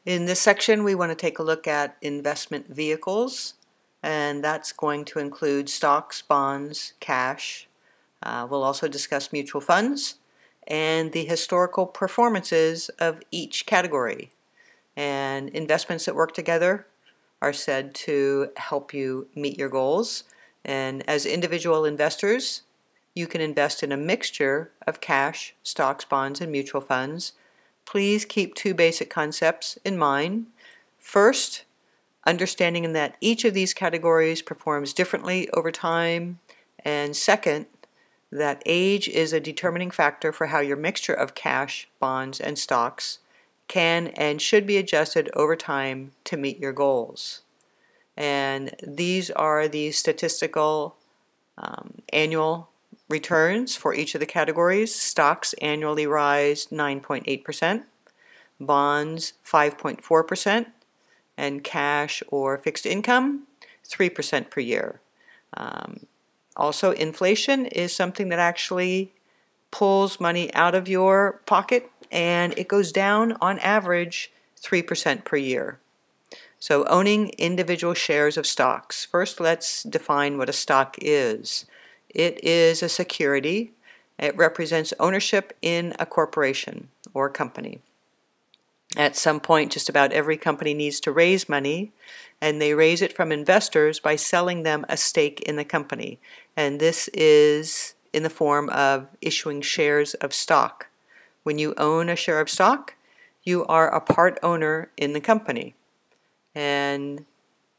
In this section, we want to take a look at investment vehicles, and that's going to include stocks, bonds, cash. We'll also discuss mutual funds and the historical performances of each category. And investments that work together are said to help you meet your goals. And as individual investors, you can invest in a mixture of cash, stocks, bonds, and mutual funds. Please keep two basic concepts in mind. First, understanding that each of these categories performs differently over time. And second, that age is a determining factor for how your mixture of cash, bonds, and stocks can and should be adjusted over time to meet your goals. And these are the statistical annual returns for each of the categories. Stocks annually rise 9.8%, bonds 5.4%, and cash or fixed income 3% per year. Also, inflation is something that actually pulls money out of your pocket, and it goes down on average 3% per year. So owning individual shares of stocks. First, let's define what a stock is. It is a security. It represents ownership in a corporation or company. At some point, just about every company needs to raise money, and they raise it from investors by selling them a stake in the company. And this is in the form of issuing shares of stock. When you own a share of stock, you are a part owner in the company. And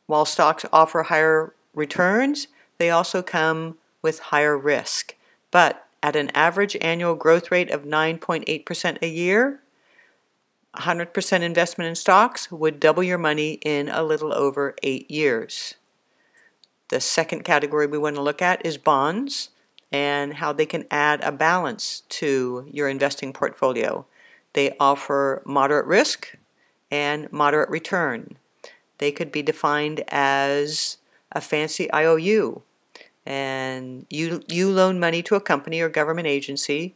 while stocks offer higher returns, they also come with higher risk. But at an average annual growth rate of 9.8% a year, 100% investment in stocks would double your money in a little over 8 years. The second category we want to look at is bonds and how they can add a balance to your investing portfolio. They offer moderate risk and moderate return. They could be defined as a fancy IOU, and you loan money to a company or government agency,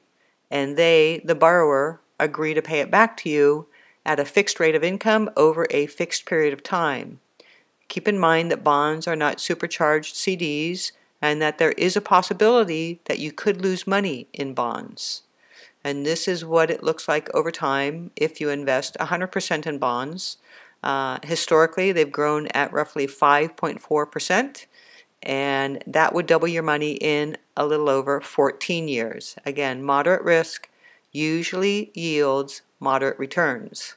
and they, the borrower, agree to pay it back to you at a fixed rate of income over a fixed period of time. Keep in mind that bonds are not supercharged CDs, and that there is a possibility that you could lose money in bonds. And this is what it looks like over time if you invest 100% in bonds. Historically, they've grown at roughly 5.4%, and that would double your money in a little over 14 years. Again, moderate risk usually yields moderate returns.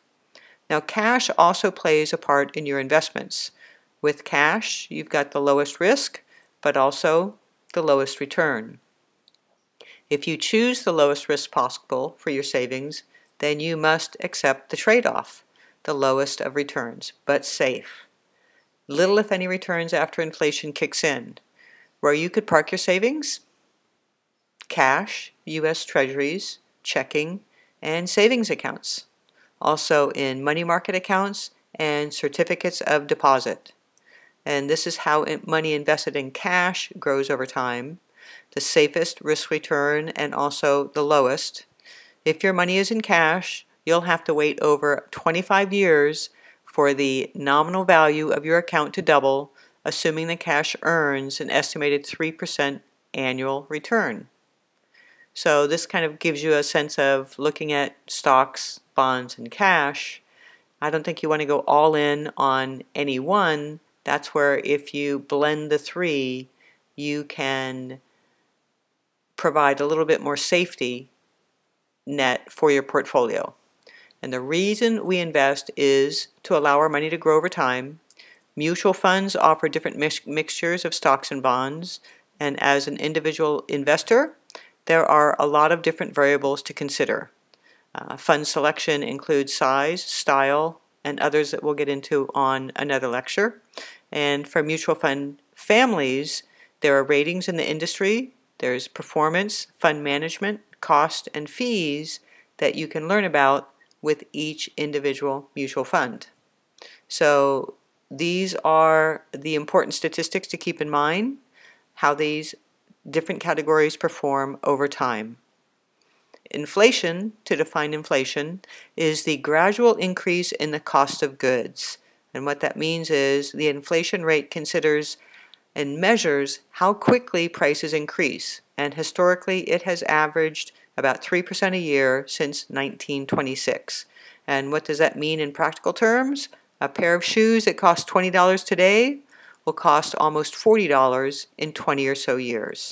Now, cash also plays a part in your investments. With cash, you've got the lowest risk, but also the lowest return. If you choose the lowest risk possible for your savings, then you must accept the trade-off, the lowest of returns, but safe. Little if any returns after inflation kicks in. Where you could park your savings? Cash, U.S. Treasuries, checking, and savings accounts. Also in money market accounts and certificates of deposit. And this is how money invested in cash grows over time. The safest risk return and also the lowest. If your money is in cash, you'll have to wait over 25 years for the nominal value of your account to double, assuming the cash earns an estimated 3% annual return. So this kind of gives you a sense of looking at stocks, bonds, and cash. I don't think you want to go all in on any one. That's where if you blend the three, you can provide a little bit more safety net for your portfolio. And the reason we invest is to allow our money to grow over time. Mutual funds offer different mixtures of stocks and bonds, and as an individual investor, there are a lot of different variables to consider. Fund selection includes size, style, and others that we'll get into on another lecture. And for mutual fund families, there are ratings in the industry, there's performance, fund management, cost, and fees that you can learn about with each individual mutual fund. So these are the important statistics to keep in mind, how these different categories perform over time. Inflation, to define inflation, is the gradual increase in the cost of goods. And what that means is the inflation rate considers and measures how quickly prices increase. And historically, it has averaged about 3% a year since 1926. And what does that mean in practical terms? A pair of shoes that cost $20 today will cost almost $40 in 20 or so years.